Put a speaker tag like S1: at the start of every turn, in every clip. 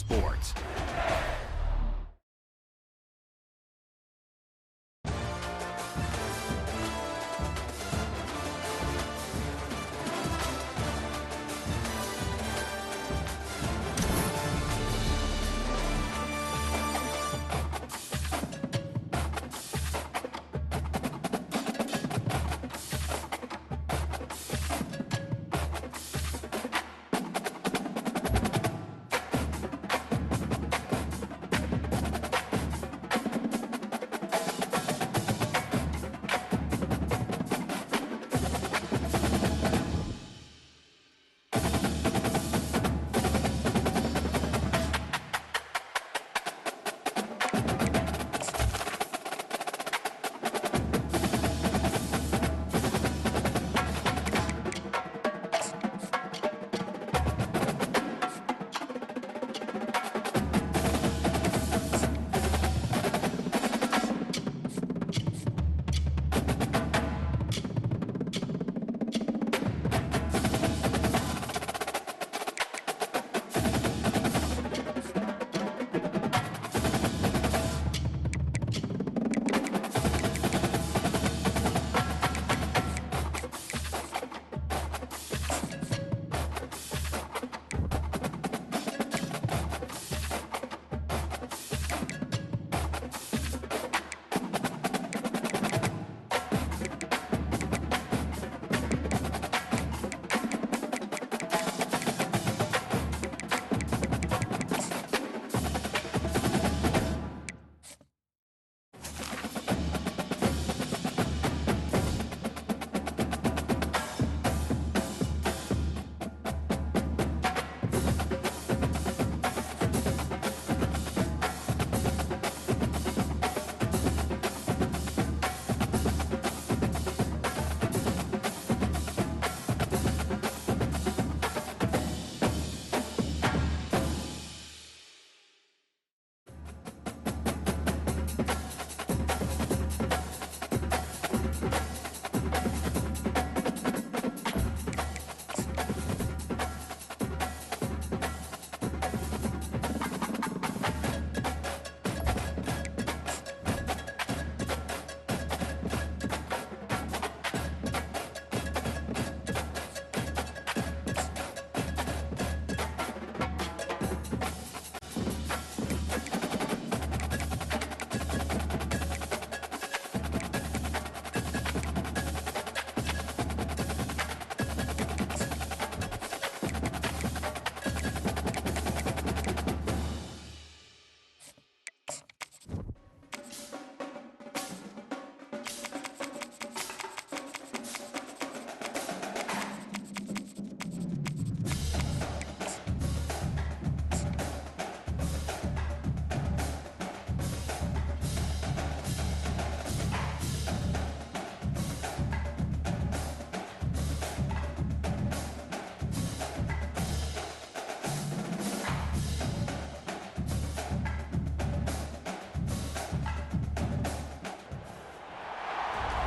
S1: sports.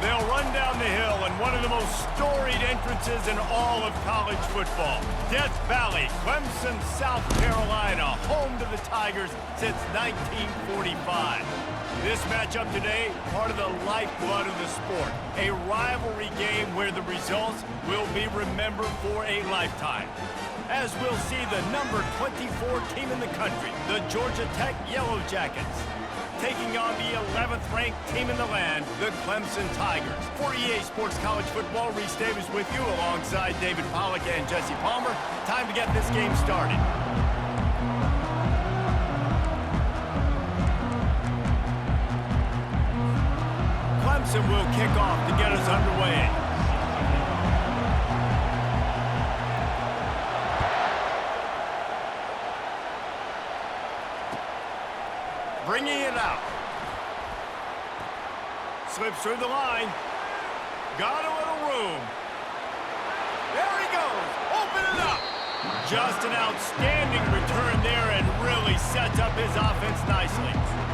S1: They'll run down the hill in one of the most storied entrances in all of college football. Death Valley, Clemson, South Carolina, home to the Tigers since 1945. This matchup today, part of the lifeblood of the sport. A rivalry game where the results will be remembered for a lifetime. As we'll see the number 24 team in the country, the Georgia Tech Yellow Jackets, taking on the 11th ranked team in the land, the Clemson Tigers. For EA Sports College Football, Reese Davis with you alongside David Pollack and Jesse Palmer. Time to get this game started. Clemson will kick off to get us underway. Bringing it out. Slips through the line. Got a little room. There he goes. Open it up. Just an outstanding return there and really sets up his offense nicely.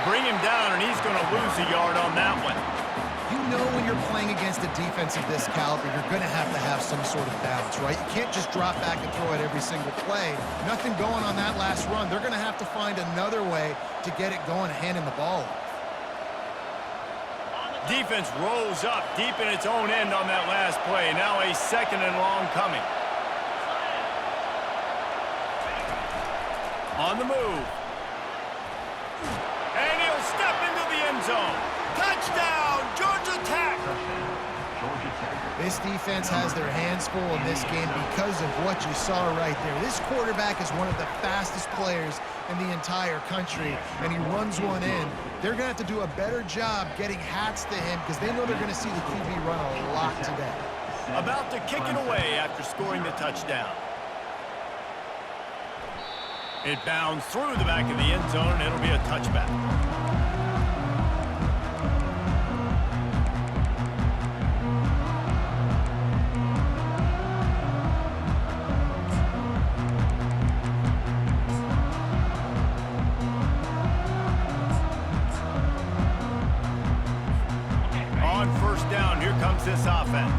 S1: bring him down, and he's going to lose a yard on that one.
S2: You know when you're playing against a defense of this caliber, you're going to have some sort of balance, right? You can't just drop back and throw it every single play. Nothing going on that last run. They're going to have to find another way to get it going, handing the ball off.
S1: Defense rolls up deep in its own end on that last play. Now a 2nd and long coming. On the move. And he'll step into the end zone. Touchdown, Georgia Tech!
S2: This defense has their hands full in this game because of what you saw right there. This quarterback is one of the fastest players in the entire country, and he runs one in. They're going to have to do a better job getting hats to him because they know they're going to see the QB run a lot today.
S1: About to kick it away after scoring the touchdown. It bounds through the back of the end zone, and it'll be a touchback. On 1st down, here comes this offense.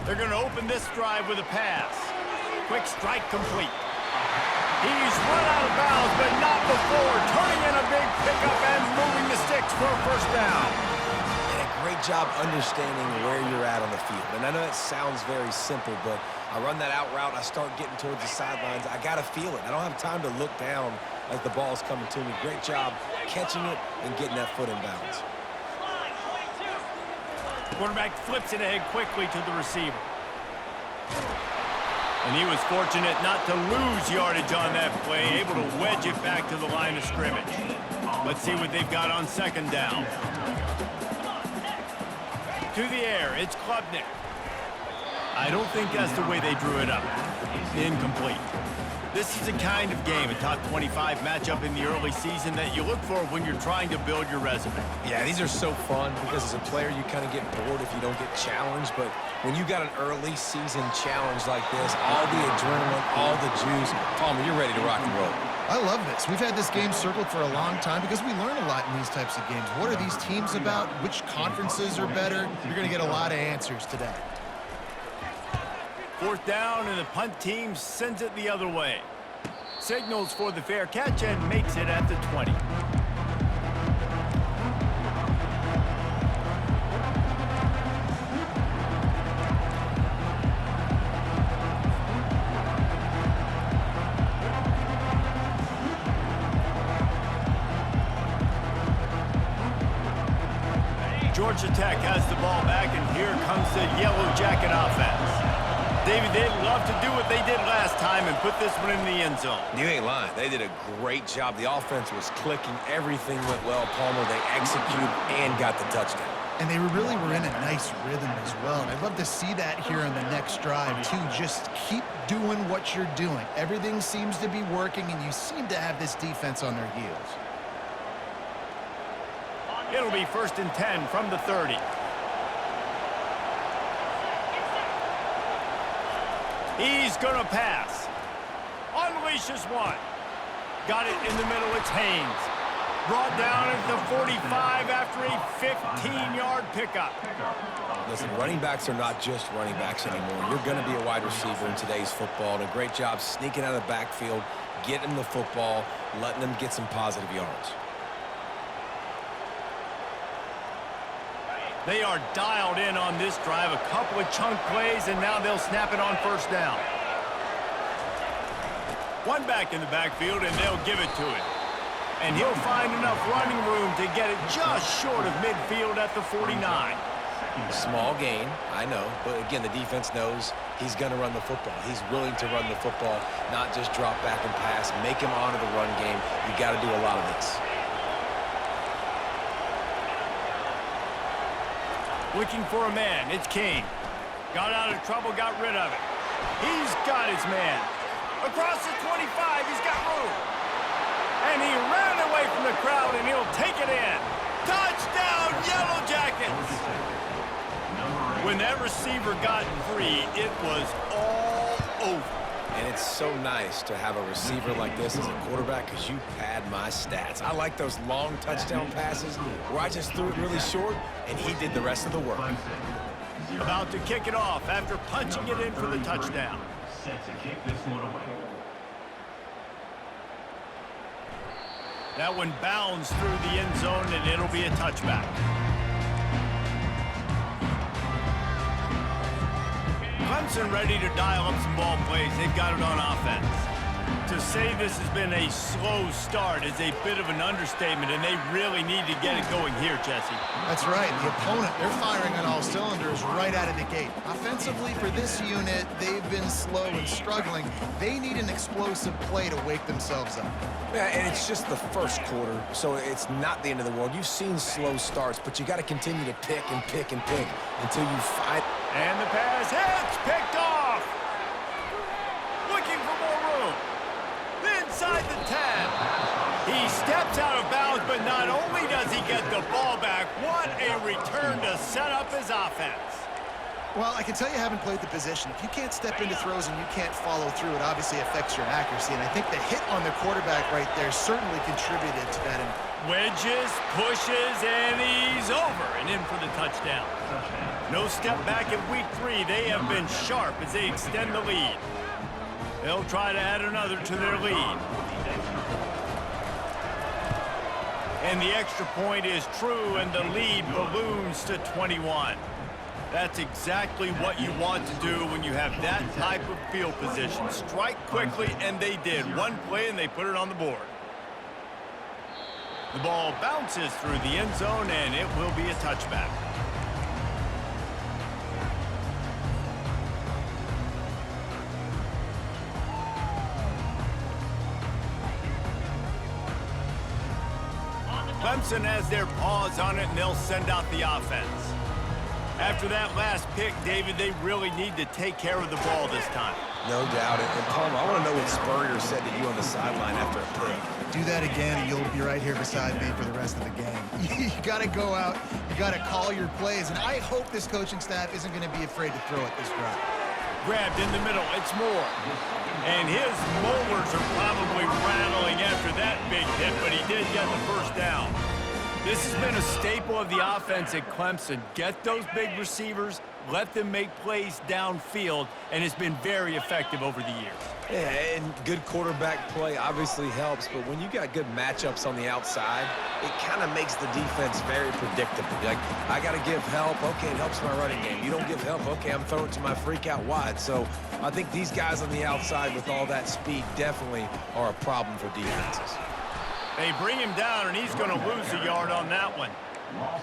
S1: They're going to open this drive with a pass. Quick strike complete. He's run out of bounds, but not before turning in a big pickup and moving the sticks for a 1st down.
S3: And a great job understanding where you're at on the field. And I know that sounds very simple, but I run that out route, I start getting towards the sidelines. I got to feel it. I don't have time to look down as the ball's coming to me. Great job catching it and getting that foot in bounds.
S1: Quarterback flips it ahead quickly to the receiver. And he was fortunate not to lose yardage on that play, able to wedge it back to the line of scrimmage. Let's see what they've got on 2nd down. To the air, it's Klubnik. I don't think that's the way they drew it up. Incomplete. This is the kind of game, a top 25 matchup in the early season, that you look for when you're trying to build your resume.
S3: Yeah, these are so fun because as a player, you kind of get bored if you don't get challenged. But when you got an early season challenge like this, all the adrenaline, all the juice, Palmer, you're ready to rock and roll.
S2: I love this. We've had this game circled for a long time because we learn a lot in these types of games. What are these teams about? Which conferences are better? You're going to get a lot of answers today.
S1: 4th down, and the punt team sends it the other way. Signals for the fair catch and makes it at the 20. Georgia Tech has the ball back, and here comes the Yellow Jacket offense. David, they'd love to do what they did last time and put this one in the end zone.
S3: You ain't lying. They did a great job. The offense was clicking. Everything went well, Palmer. They executed and got the touchdown.
S2: And they really were in a nice rhythm as well. And I'd love to see that here in the next drive, too. Just keep doing what you're doing. Everything seems to be working, and you seem to have this defense on their heels.
S1: It'll be 1st and 10 from the 30. He's going to pass. Unleashes one. Got it in the middle. It's Haynes. Brought down at the 45 after a 15-yard pickup.
S3: Listen, running backs are not just running backs anymore. You're going to be a wide receiver in today's football. And a great job sneaking out of the backfield, getting the football, letting them get some positive yards.
S1: They are dialed in on this drive. A couple of chunk plays, and now they'll snap it on 1st down. One back in the backfield, and they'll give it to him. And he'll find enough running room to get it just short of midfield at the 49.
S3: Small gain, I know. But again, the defense knows he's going to run the football. He's willing to run the football, not just drop back and pass. Make him honor the run game. You got to do a lot of this.
S1: Looking for a man. It's Kane. Got out of trouble, got rid of it. He's got his man. Across the 25, he's got room. And he ran away from the crowd, and he'll take it in. Touchdown, Yellow Jackets! When that receiver got free, it was all over.
S3: And it's so nice to have a receiver like this as a quarterback because you pad my stats. I like those long touchdown passes where I just threw it really short and he did the rest of the work.
S1: About to kick it off after punching it in for the touchdown.
S4: Set to kick this one away.
S1: That one bounds through the end zone, and it'll be a touchback. Clemson ready to dial up some ball plays. They've got it on offense. To say this has been a slow start is a bit of an understatement, and they really need to get it going here, Jesse.
S2: That's right. The opponent, they're firing on all cylinders right out of the gate. Offensively, for this unit, they've been slow and struggling. They need an explosive play to wake themselves up.
S3: Yeah, and it's just the first quarter, so it's not the end of the world. You've seen slow starts, but you got to continue to pick and pick and pick until you find.
S1: And the pass hits, picked off. Looking for more room. Inside the 10. He steps out of bounds, but not only does he get the ball back, what a return to set up his offense.
S2: Well, I can tell you haven't played the position. If you can't step into throws and you can't follow through, it obviously affects your accuracy. And I think the hit on the quarterback right there certainly contributed to that.
S1: Wedges, pushes, and he's over and in for the touchdown. No step back in week 3. They have been sharp as they extend the lead. They'll try to add another to their lead. And the extra point is true, and the lead balloons to 21. That's exactly what you want to do when you have that type of field position. Strike quickly, and they did. One play, and they put it on the board. The ball bounces through the end zone, and it will be a touchback. Clemson has their paws on it, and they'll send out the offense. After that last pick, David, they really need to take care of the ball this time.
S3: No doubt. And Palmer, I want to know what Spurrier said to you on the sideline after a pick.
S2: Do that again, and you'll be right here beside me for the rest of the game. You got to go out. You got to call your plays. And I hope this coaching staff isn't going to be afraid to throw it this drive.
S1: Grabbed in the middle. It's Moore. And his molars are probably rattling after that big hit, but he did get the first down. This has been a staple of the offense at Clemson. Get those big receivers, let them make plays downfield, and it's been very effective over the years.
S3: Yeah, and good quarterback play obviously helps, but when you got good matchups on the outside, it kind of makes the defense very predictable. Like, I got to give help. Okay, it helps my running game. You don't give help. Okay, I'm throwing to my freak out wide. So I think these guys on the outside with all that speed definitely are a problem for defenses.
S1: They bring him down, and he's going to lose a yard on that one.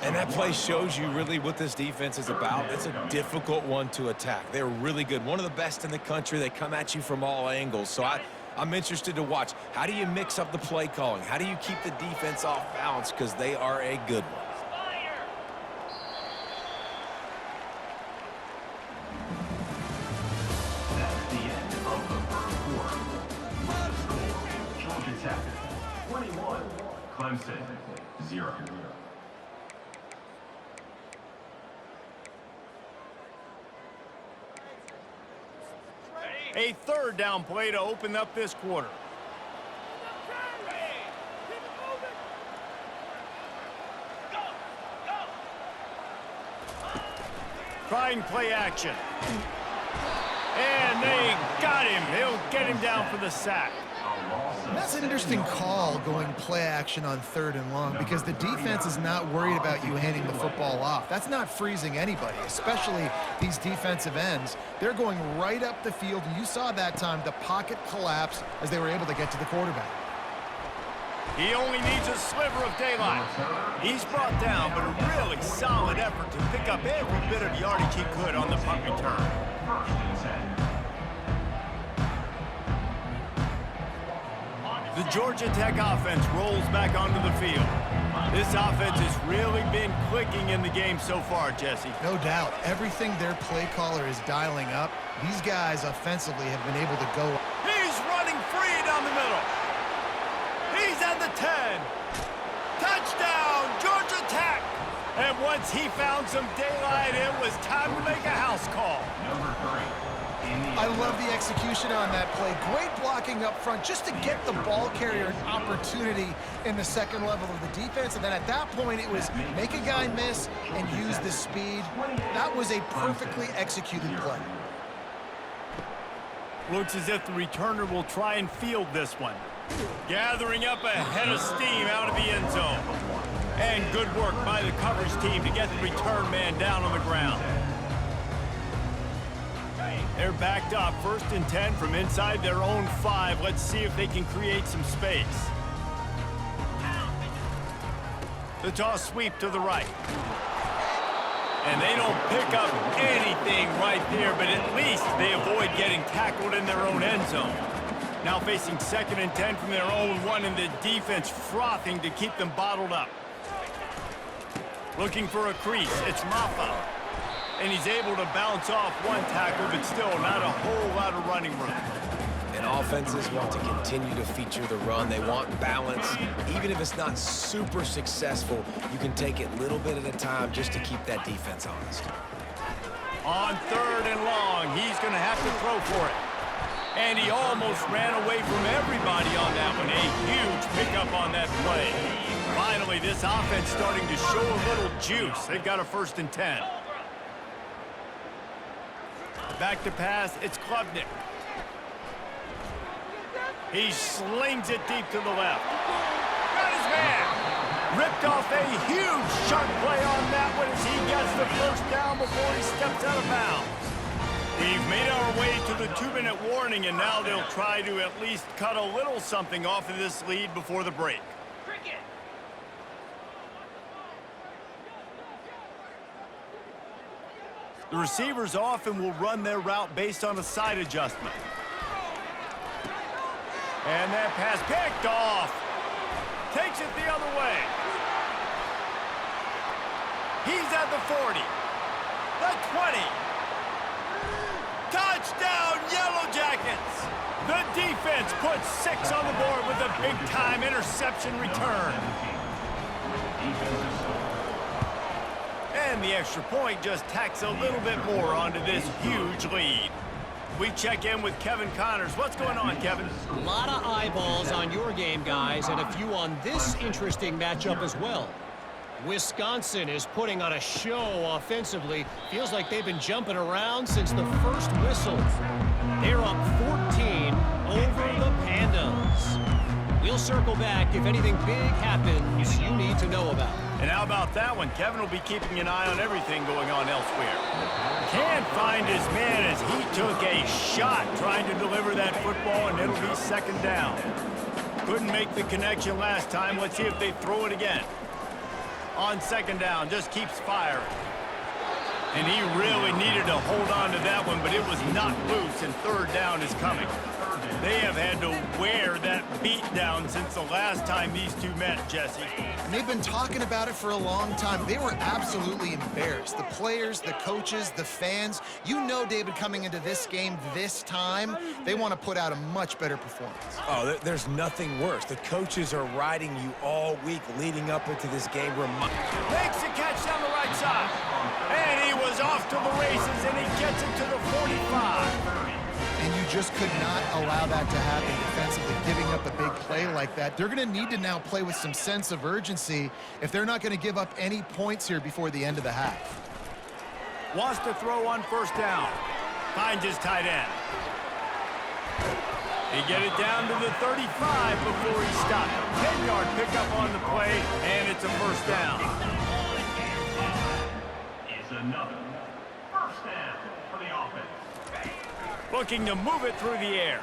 S3: And that play shows you really what this defense is about. It's a difficult one to attack. They're really good. One of the best in the country. They come at you from all angles. So I'm interested to watch. How do you mix up the play calling? How do you keep the defense off balance? Because they are a good one.
S4: That's the end of the first quarter. Georgia Tech 21, Clemson 0.
S1: A third down play to open up this quarter. Trying play action. And they got him. They'll get him down for the sack.
S2: That's an interesting call, going play action on 3rd and long, because the defense is not worried about you handing the football off. That's not freezing anybody, especially these defensive ends. They're going right up the field. You saw that time the pocket collapse as they were able to get to the quarterback.
S1: He only needs a sliver of daylight. He's brought down, but a really solid effort to pick up every bit of yardage he could on the punt return.
S4: First and 10.
S1: The Georgia Tech offense rolls back onto the field. This offense has really been clicking in the game so far, Jesse.
S2: No doubt. Everything their play caller is dialing up, these guys offensively have been able to go.
S1: He's running free down the middle. He's at the 10. Touchdown, Georgia Tech. And once he found some daylight, it was time to make a house call.
S4: Number 3.
S2: I love the execution on that play. Great blocking up front just to get the ball carrier an opportunity in the second level of the defense. And then at that point, it was make a guy miss and use the speed. That was a perfectly executed play.
S1: Looks as if the returner will try and field this one. Gathering up a head of steam out of the end zone. And good work by the coverage team to get the return man down on the ground. They're backed up, 1st and 10 from inside their own 5. Let's see if they can create some space. The toss sweep to the right. And they don't pick up anything right there, but at least they avoid getting tackled in their own end zone. Now facing 2nd and 10 from their own 1, and the defense frothing to keep them bottled up. Looking for a crease, it's Maffa. And he's able to bounce off one tackle, but still not a whole lot of running room.
S3: And offenses want to continue to feature the run. They want balance. Even if it's not super successful, you can take it little bit at a time just to keep that defense honest.
S1: On 3rd and long, he's going to have to throw for it. And he almost ran away from everybody on that one. A huge pickup on that play. Finally, this offense starting to show a little juice. They've got a 1st and 10. Back to pass, it's Klubnik. He slings it deep to the left. Got his man. Ripped off a huge chunk play on that one as he gets the 1st down before he steps out of bounds. We've made our way to the 2-minute warning, and now they'll try to at least cut a little something off of this lead before the break. The receivers often will run their route based on a side adjustment. And that pass picked off. Takes it the other way. He's at the 40. The 20. Touchdown, Yellow Jackets. The defense puts 6 on the board with a big-time interception return. And the extra point just tacks a little bit more onto this huge lead. We check in with Kevin Connors. What's going on, Kevin?
S5: A lot of eyeballs on your game, guys, and a few on this interesting matchup as well. Wisconsin is putting on a show offensively. Feels like they've been jumping around since the first whistle. They're up 14 over the Pandas. We'll circle back if anything big happens you need to know about.
S1: And how about that one? Kevin will be keeping an eye on everything going on elsewhere. Can't find his man as he took a shot trying to deliver that football, and it'll be 2nd down. Couldn't make the connection last time. Let's see if they throw it again. On 2nd down, just keeps firing. And he really needed to hold on to that one, but it was knocked loose, and 3rd down is coming. They have had to wear that beat down since the last time these two met, Jesse.
S2: And they've been talking about it for a long time. They were absolutely embarrassed. The players, the coaches, the fans. You know, David, coming into this game this time, they want to put out a much better performance.
S3: Oh, there's nothing worse. The coaches are riding you all week leading up into this game.
S1: Makes a catch down the right side. And he was off to the races, and he gets it to the 45.
S2: And you just could not allow that to happen defensively, giving up a big play like that. They're going to need to now play with some sense of urgency if they're not going to give up any points here before the end of the half.
S1: Wants to throw on 1st down. Finds his tight end. He get it down to the 35 before he stopped. 10-yard pickup on the play, and it's a 1st down.
S4: Is another 1st down for the offense.
S1: Looking to move it through the air.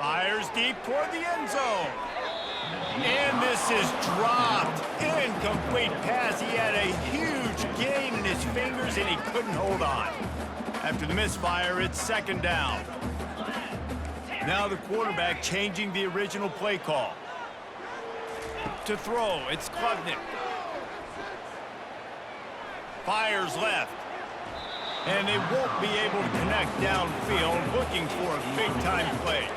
S1: Fires deep toward the end zone. And this is dropped. Incomplete pass. He had a huge gain in his fingers, and he couldn't hold on. After the misfire, it's 2nd down. Now the quarterback changing the original play call. To throw, it's Klubnik. Fires left. And they won't be able to connect downfield, looking for a big-time play.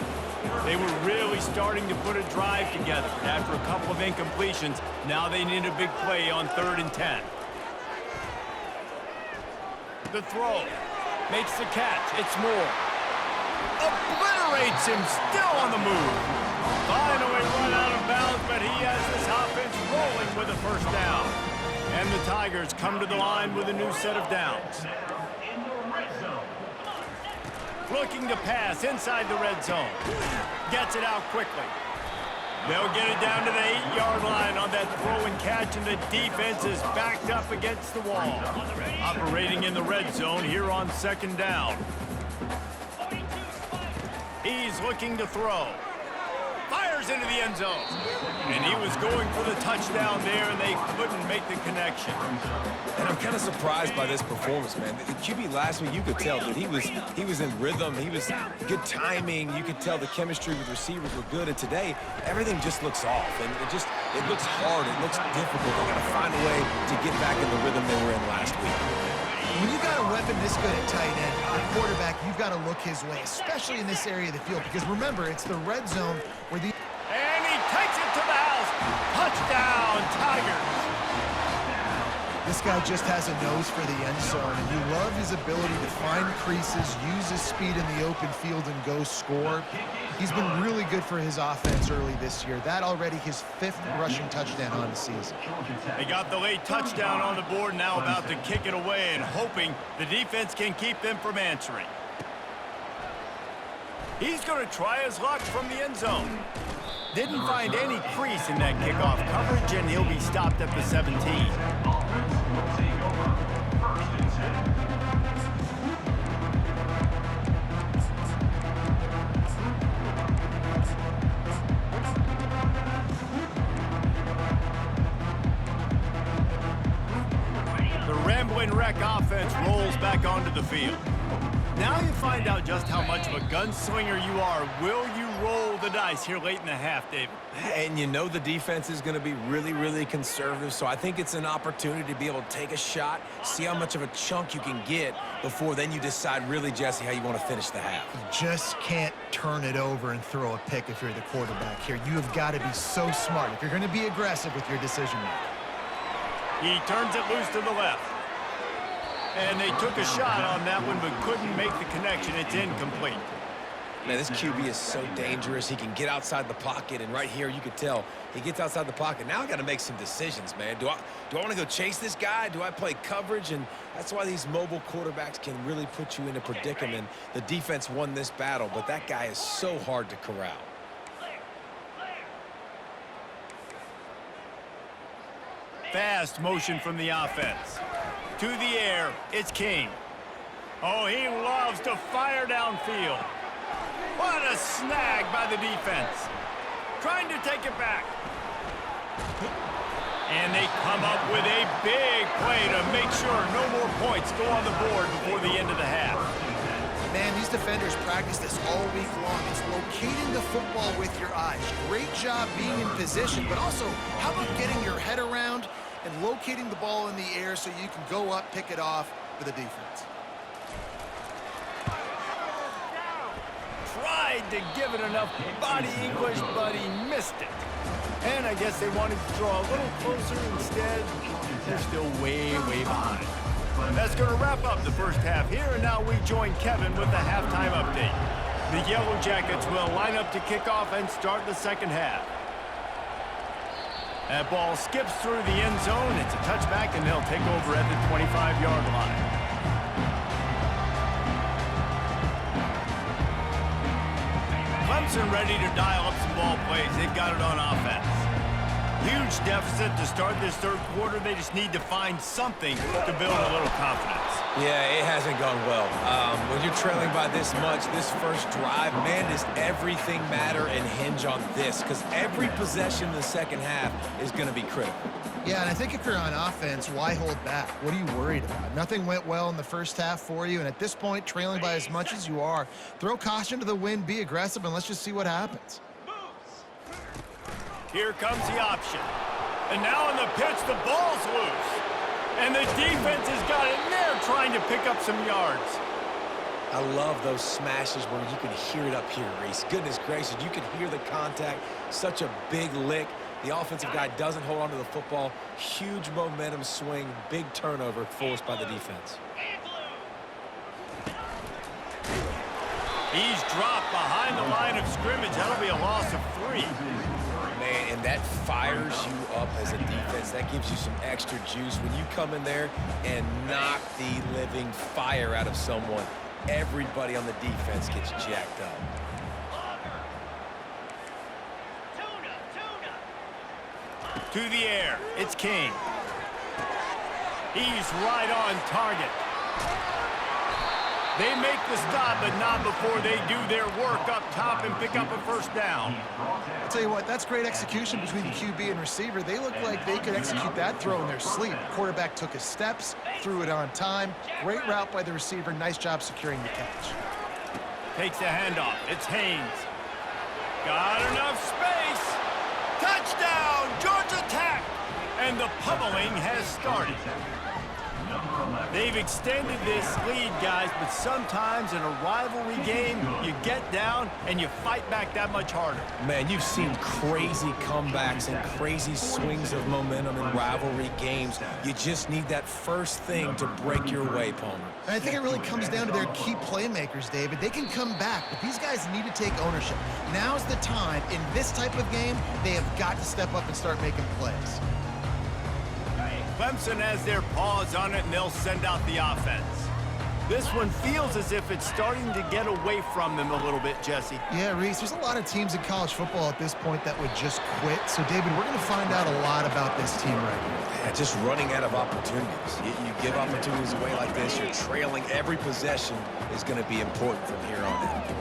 S1: They were really starting to put a drive together. After a couple of incompletions, now they need a big play on 3rd and 10. The throw. Makes the catch. It's Moore. Obliterates him, still on the move. Finally run out of bounds, but he has this offense rolling with a first down. And the Tigers come to the line with a new set of downs. Looking to pass inside the red zone. Gets it out quickly. They'll get it down to the 8-yard line on that throw and catch, and the defense is backed up against the wall. Operating in the red zone here on second down. He's looking to throw. Fires into the end zone. And he was going for the touchdown there, and they couldn't make the connection.
S3: And I'm kind of surprised by this performance, man. The QB last week, you could tell that he was in rhythm. He was good timing. You could tell the chemistry with receivers were good. And today, everything just looks off. And it looks hard. It looks difficult. They got to find a way to get back in the rhythm they were in last week.
S2: When you got a weapon this good at tight end, the quarterback, you've got to look his way, especially in this area of the field. Because remember, it's the red zone where the...
S1: And he takes it to the house. Touchdown, Tigers.
S2: This guy just has a nose for the end zone, and you love his ability to find creases, use his speed in the open field, and go score. He's been really good for his offense early this year. That already his 5th rushing touchdown on the season.
S1: They got the late touchdown on the board, now about to kick it away and hoping the defense can keep them from answering. He's going to try his luck from the end zone. Didn't find any crease in that kickoff coverage, and he'll be stopped at the 17. The Rambling Wreck offense rolls back onto the field. Now you find out just how much of a gunslinger you are. Will you roll the dice here late in the half, David?
S3: And you know the defense is going to be really, really conservative, so I think it's an opportunity to be able to take a shot, see how much of a chunk you can get before then you decide really, Jesse, how you want to finish the half.
S2: You just can't turn it over and throw a pick if you're the quarterback here. You have got to be so smart if you're going to be aggressive with your decision making.
S1: He turns it loose to the left. And they took a shot on that one, but couldn't make the connection. It's incomplete.
S3: Man, this QB is so dangerous. He can get outside the pocket, and right here you could tell he gets outside the pocket. Now I got to make some decisions, man. Do I want to go chase this guy? Do I play coverage? And that's why these mobile quarterbacks can really put you in a predicament. The defense won this battle, but that guy is so hard to corral.
S1: Fast motion from the offense. To the air, it's King. Oh, he loves to fire downfield. What a snag by the defense. Trying to take it back. And they come up with a big play to make sure no more points go on the board before the end of the half.
S2: Man, these defenders practice this all week long. It's locating the football with your eyes. Great job being in position, but also how about getting your head around and locating the ball in the air so you can go up, pick it off for the defense.
S1: Tried to give it enough body English, but he missed it. And I guess they wanted to draw a little closer instead. They're still way, way behind. That's going to wrap up the first half here, and now we join Kevin with the halftime update. The Yellow Jackets will line up to kick off and start the second half. That ball skips through the end zone. It's a touchback, and they'll take over at the 25-yard line. Clemson ready to dial up some ball plays. They've got it on offense. Huge deficit to start this third quarter. They just need to find something to build a little confidence.
S3: Yeah, it hasn't gone well. When you're trailing by this much, this first drive, man, does everything matter and hinge on this? Because every possession in the second half is going to be critical.
S2: Yeah, and I think if you're on offense, why hold back? What are you worried about? Nothing went well in the first half for you, and at this point, trailing by as much as you are, throw caution to the wind, be aggressive, and let's just see what happens.
S1: Here comes the option. And now on the pitch, the ball's loose. And the defense has got it in there trying to pick up some yards.
S3: I love those smashes where you can hear it up here, Reese. Goodness gracious, you can hear the contact. Such a big lick. The offensive guy doesn't hold on to the football. Huge momentum swing, big turnover forced by the defense.
S1: He's dropped behind the line of scrimmage. That'll be a loss of 3.
S3: Man, and that fires you up as a defense. That gives you some extra juice. When you come in there and knock the living fire out of someone, everybody on the defense gets jacked up.
S1: To the air, it's King. He's right on target. They make the stop, but not before they do their work up top and pick up a first down.
S2: I'll tell you what, that's great execution between the QB and receiver. They look like they could execute that throw in their sleep. Quarterback took his steps, threw it on time. Great route by the receiver. Nice job securing the catch.
S1: Takes the handoff. It's Haynes. Got enough space. Touchdown, Georgia Tech! And the pummeling has started. They've extended this lead, guys, but sometimes in a rivalry game, you get down and you fight back that much harder.
S3: Man, you've seen crazy comebacks and crazy swings of momentum in rivalry games. You just need that first thing to break your way, Palmer.
S2: And I think it really comes down to their key playmakers, David. They can come back, but these guys need to take ownership. Now's the time. In this type of game, they have got to step up and start making plays.
S1: Clemson has their paws on it, and they'll send out the offense. This one feels as if it's starting to get away from them a little bit, Jesse.
S2: Yeah, Reese, there's a lot of teams in college football at this point that would just quit. So, David, we're going to find out a lot about this team right here.
S3: Yeah, just running out of opportunities. You give opportunities away like this, you're trailing. Every possession is going to be important from here on out.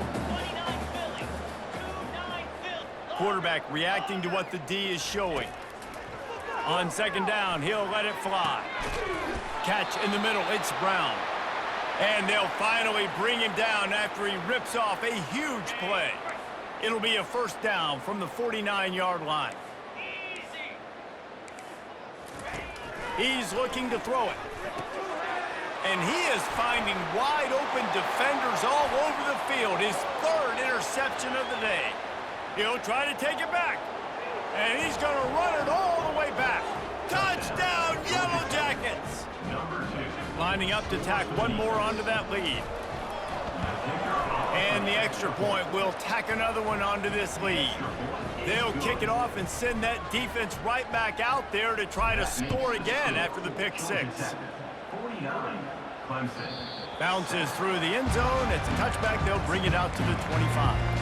S1: Quarterback reacting to what the D is showing. On second down, he'll let it fly. Catch in the middle, it's Brown. And they'll finally bring him down after he rips off a huge play. It'll be a first down from the 49-yard line. He's looking to throw it. And he is finding wide open defenders all over the field. His 3rd interception of the day. He'll try to take it back. And he's going to run it all the way back. Touchdown, Yellow Jackets! Lining up to tack one more onto that lead. And the extra point will tack another one onto this lead. They'll kick it off and send that defense right back out there to try to score again after the pick 6. Bounces through the end zone. It's a touchback. They'll bring it out to the 25.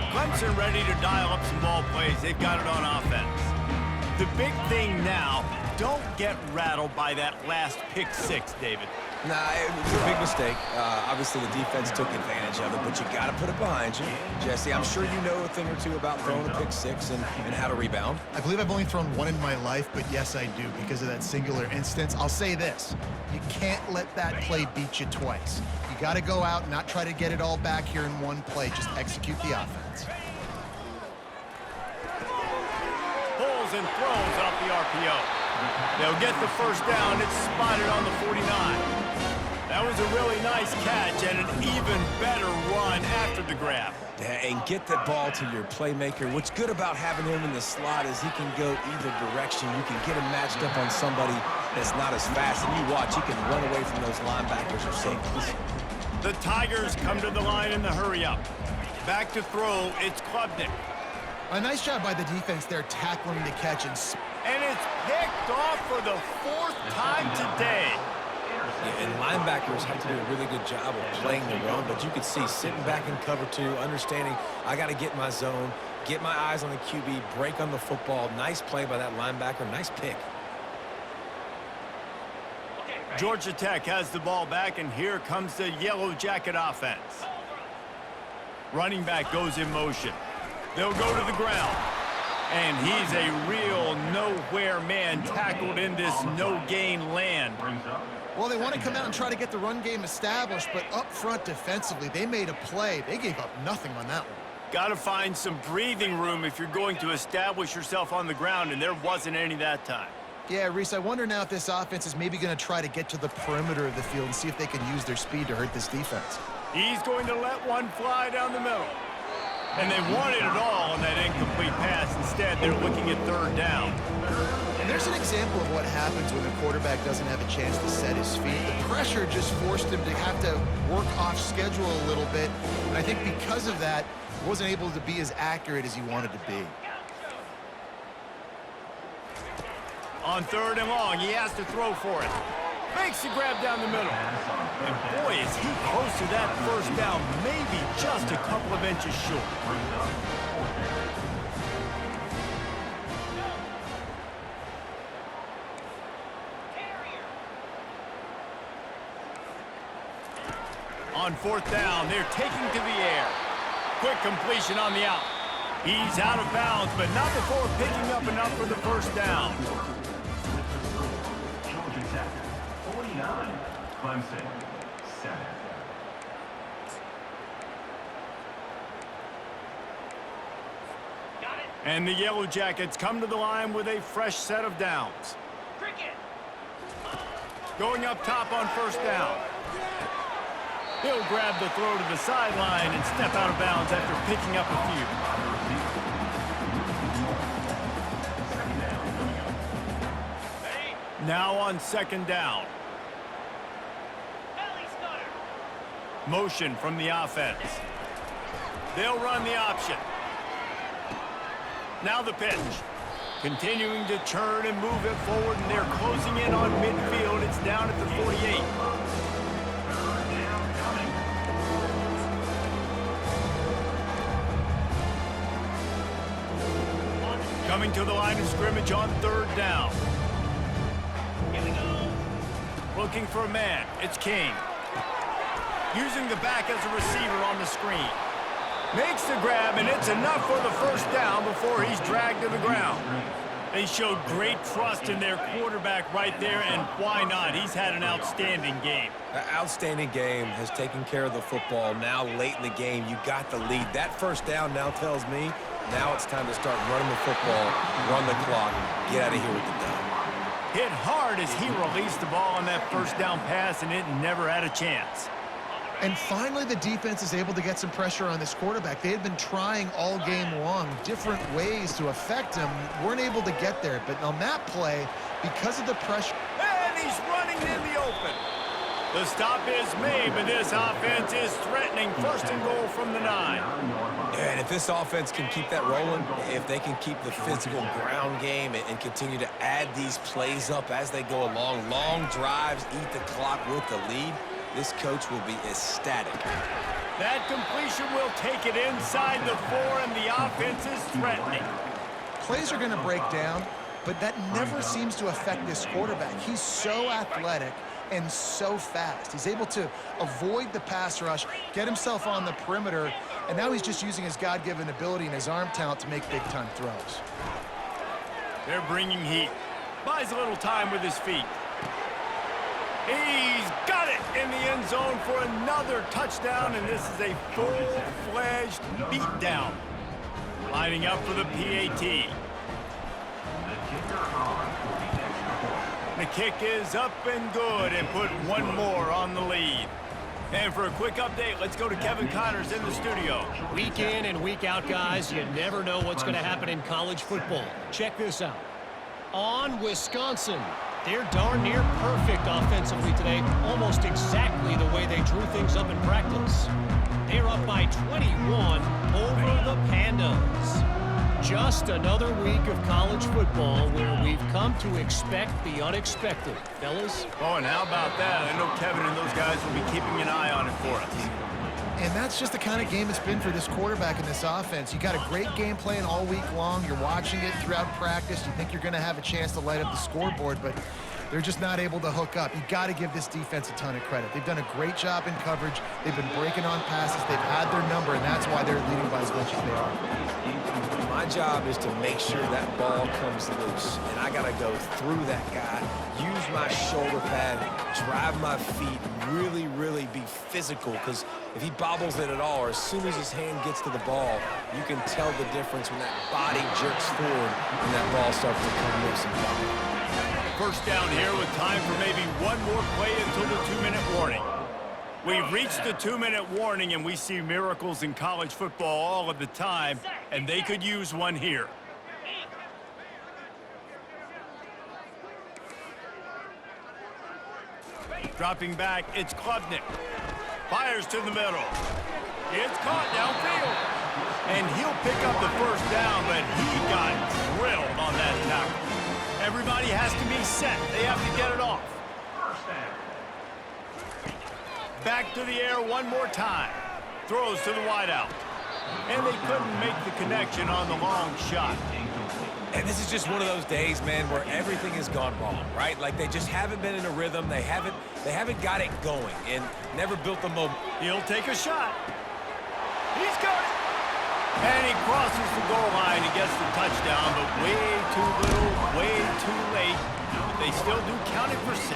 S1: Clemson ready to dial up some ball plays. They've got it on offense. The big thing now, don't get rattled by that last pick 6, David.
S3: Nah, it was a big mistake. Obviously, the defense took advantage of it, but you got to put it behind you. Jesse, I'm sure you know a thing or two about throwing a pick 6 and how to rebound.
S2: I believe I've only thrown one in my life, but yes, I do because of that singular instance. I'll say this. You can't let that play beat you twice. You got to go out and not try to get it all back here in one play. Just execute the offense.
S1: Pulls and throws off the RPO. They'll get the first down. It's spotted on the 49. That was a really nice catch and an even better run after the grab.
S3: Yeah, and get that ball to your playmaker. What's good about having him in the slot is he can go either direction. You can get him matched up on somebody that's not as fast, and you watch, he can run away from those linebackers or safeties.
S1: The Tigers come to the line in the hurry-up. Back to throw, it's Klubnik.
S2: A nice job by the defense there tackling the catch. And
S1: it's picked off for the 4th time today.
S3: Yeah, and linebackers have to do a really good job of playing the run, but you can see sitting back in cover 2, understanding I got to get my zone, get my eyes on the QB, break on the football. Nice play by that linebacker, nice pick.
S1: Georgia Tech has the ball back, and here comes the Yellow Jacket offense. Running back goes in motion. They'll go to the ground. And he's a real nowhere man tackled in this no-gain land.
S2: Well, they want to come out and try to get the run game established, but up front defensively, they made a play. They gave up nothing on that one.
S1: Got to find some breathing room if you're going to establish yourself on the ground, and there wasn't any that time.
S2: Yeah, Reese, I wonder now if this offense is maybe going to try to get to the perimeter of the field and see if they can use their speed to hurt this defense.
S1: He's going to let one fly down the middle. And they wanted it all on that incomplete pass. Instead, they're looking at 3rd down.
S2: And they're there's an example of what happens when the quarterback doesn't have a chance to set his feet. The pressure just forced him to have to work off schedule a little bit. And I think because of that, he wasn't able to be as accurate as he wanted to be.
S1: On 3rd and long, he has to throw for it. Makes the grab down the middle. And boy, is he close to that first down, maybe just a couple of inches short. On 4th down, they're taking to the air. Quick completion on the out. He's out of bounds, but not before picking up enough for the first down.
S4: Georgia Tech, 49. Clemson, 7.
S1: And the Yellow Jackets come to the line with a fresh set of downs. Going up top on 1st down. He'll grab the throw to the sideline and step out of bounds after picking up a few. Now on 2nd down. Motion from the offense. They'll run the option. Now the pitch. Continuing to churn and move it forward, and they're closing in on midfield. It's down at the 48. Coming to the line of scrimmage on 3rd down. Looking for a man. It's King. Using the back as a receiver on the screen. Makes the grab, and it's enough for the first down before he's dragged to the ground. They showed great trust in their quarterback right there, and why not? He's had an outstanding game.
S3: An outstanding game, has taken care of the football. Now late in the game, you got the lead. That first down now tells me now it's time to start running the football, run the clock, get out of here with the down.
S1: Hit hard as he released the ball on that first down pass, and it never had a chance.
S2: And finally, the defense is able to get some pressure on this quarterback. They had been trying all game long different ways to affect him, weren't able to get there. But on that play, because of the pressure...
S1: And he's running in the open. The stop is made, but this offense is threatening 1st and goal from the 9.
S3: And if this offense can keep that rolling, if they can keep the physical ground game and continue to add these plays up as they go along, long drives, eat the clock with the lead, this coach will be ecstatic.
S1: That completion will take it inside the 4, and the offense is threatening.
S2: Plays are going to break down, but that never seems to affect this quarterback. He's so athletic and so fast. He's able to avoid the pass rush, get himself on the perimeter, and now he's just using his God-given ability and his arm talent to make big-time throws.
S1: They're bringing heat. Buys a little time with his feet. He's got it in the end zone for another touchdown, and this is a full-fledged beatdown. Lining up for the PAT. The kick is up and good, and put one more on the lead. And for a quick update, let's go to Kevin Connors in the studio.
S5: Week in and week out, guys, you never know what's going to happen in college football. Check this out. On Wisconsin, they're darn near perfect offensively today, almost exactly the way they drew things up in practice. They're up by 21 over the Pandas. Just another week of college football where we've come to expect the unexpected. Fellas?
S1: Oh, and how about that? I know Kevin and those guys will be keeping an eye on it for us.
S2: And that's just the kind of game it's been for this quarterback and this offense. You got a great game plan all week long. You're watching it throughout practice. You think you're going to have a chance to light up the scoreboard, but they're just not able to hook up. You got to give this defense a ton of credit. They've done a great job in coverage. They've been breaking on passes. They've had their number, and that's why they're leading by as much as they are.
S3: My job is to make sure that ball comes loose, and I got to go through that guy, use my shoulder pad, drive my feet, really be physical, because if he bobbles it at all, or as soon as his hand gets to the ball, you can tell the difference when that body jerks forward and that ball starts to come loose and pop.
S1: First down here with time for maybe one more play until the 2-minute warning. We've reached the 2-minute warning, and we see miracles in college football all of the time, and they could use one here. Dropping back, it's Klubnik. Fires to the middle. It's caught downfield. And he'll pick up the first down, but he got drilled on that tackle. Everybody has to be set. They have to get it off. Back to the air one more time. Throws to the wideout. And they couldn't make the connection on the long shot.
S3: And this is just one of those days, man, where everything has gone wrong, right? Like they just haven't been in a rhythm. They haven't got it going and never built the momentum.
S1: He'll take a shot. He's got it. And he crosses the goal line and gets the touchdown, but way too little, way too late. But they still do count it for 6.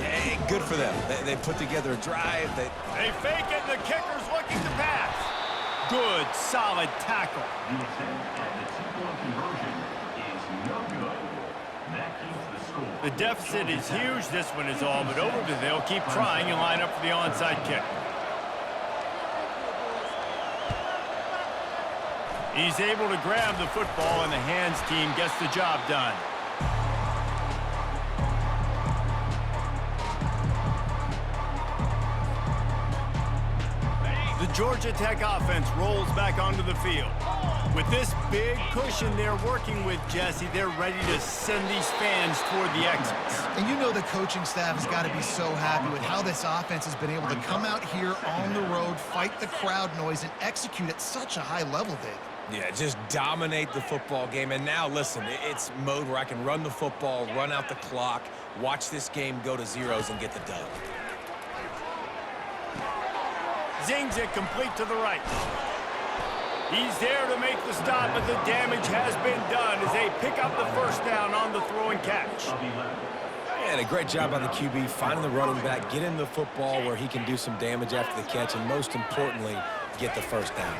S3: Yeah, good for them. They put together a drive. They
S1: fake it, and the kicker's looking to pass. Good, solid tackle. The deficit is huge. This one is all but over, but they'll keep trying and line up for the onside kick. He's able to grab the football, and the hands team gets the job done. The Georgia Tech offense rolls back onto the field. With this big cushion they're working with, Jesse, they're ready to send these fans toward the exits.
S2: And you know the coaching staff has got to be so happy with how this offense has been able to come out here on the road, fight the crowd noise, and execute at such a high level, David.
S3: Yeah, just dominate the football game. And now, listen, it's mode where I can run the football, run out the clock, watch this game go to zeros and get the dub.
S1: Zings it complete to the right. He's there to make the stop, but the damage has been done as they pick up the first down on the throw and catch.
S3: And a great job on the QB, finding the running back, get him the football where he can do some damage after the catch, and most importantly, get the first down.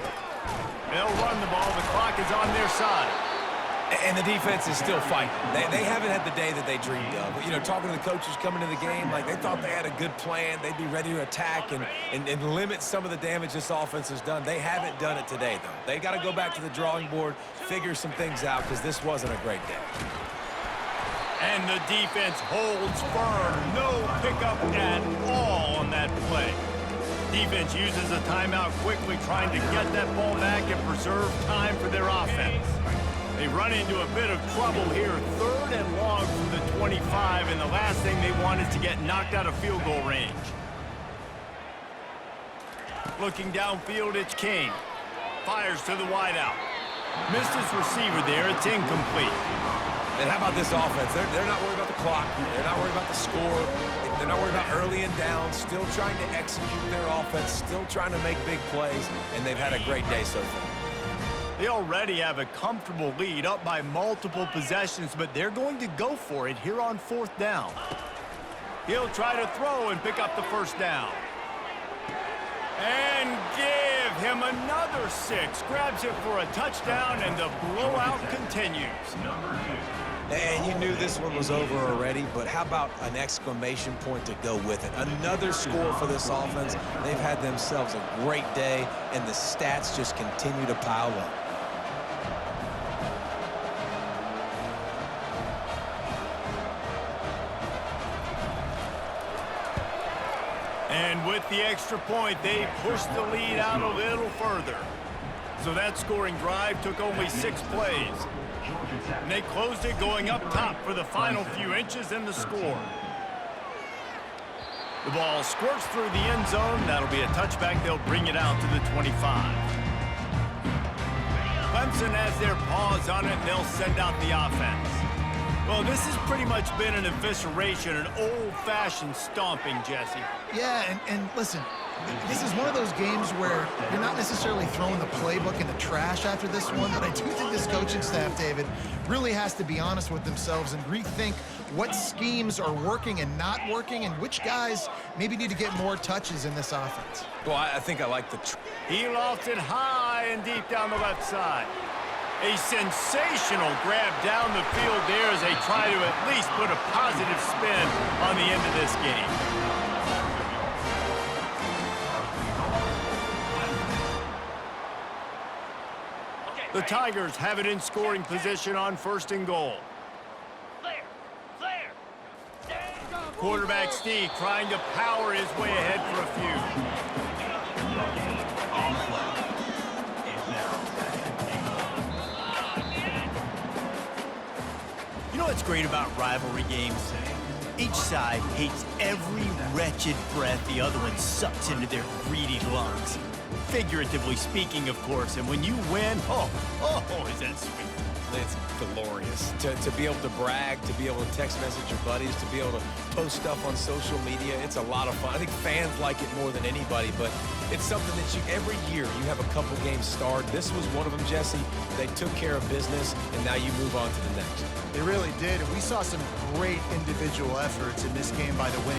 S1: They'll run the ball. The clock is on their side.
S3: And the defense is still fighting. They haven't had the day that they dreamed of. You know, talking to the coaches coming to the game, like they thought they had a good plan. They'd be ready to attack and limit some of the damage this offense has done. They haven't done it today, though. They got to go back to the drawing board, figure some things out, because this wasn't a great day.
S1: And the defense holds firm. No pickup at all on that play. Defense uses a timeout quickly, trying to get that ball back and preserve time for their offense. They run into a bit of trouble here, 3rd and long from the 25, and the last thing they want is to get knocked out of field goal range. Looking downfield, it's King. Fires to the wideout. Missed his receiver there. It's incomplete.
S3: And how about this offense? They're not worried about the clock. They're not worried about the score. They're not worried about early and down. Still trying to execute their offense. Still trying to make big plays. And they've had a great day so far.
S1: They already have a comfortable lead, up by multiple possessions, but they're going to go for it here on 4th down. He'll try to throw and pick up the first down. And give him another 6. Grabs it for a touchdown, and the blowout continues.
S3: And you knew this one was over already, but how about an exclamation point to go with it? Another score for this offense. They've had themselves a great day, and the stats just continue to pile up.
S1: And with the extra point, they pushed the lead out a little further. So that scoring drive took only 6 plays. And they closed it going up top for the final few inches in the score. The ball squirts through the end zone. That'll be a touchback. They'll bring it out to the 25. Clemson has their paws on it, and they'll send out the offense. Well, this has pretty much been an evisceration, an old-fashioned stomping, Jesse.
S2: Yeah, and listen, this is one of those games where you're not necessarily throwing the playbook in the trash after this one, but I do think this coaching staff, David, really has to be honest with themselves and rethink what schemes are working and not working and which guys maybe need to get more touches in this offense.
S3: Well, I think I like the...
S1: He lofts it high and deep down the left side. A sensational grab down the field there as they try to at least put a positive spin on the end of this game. The Tigers have it in scoring position on 1st and goal. Quarterback Steve trying to power his way ahead for a few.
S6: You know what's great about rivalry games? Each side hates every wretched breath the other one sucks into their greedy lungs. Figuratively speaking, of course, and when you win, oh, is that sweet.
S3: It's glorious to be able to brag, to be able to text message your buddies, to be able to post stuff on social media. It's a lot of fun. I think fans like it more than anybody, but it's something that every year you have a couple games starred. This was one of them, Jesse. They took care of business, and now you move on to the next.
S2: They really did, and we saw some great individual efforts in this game by the winning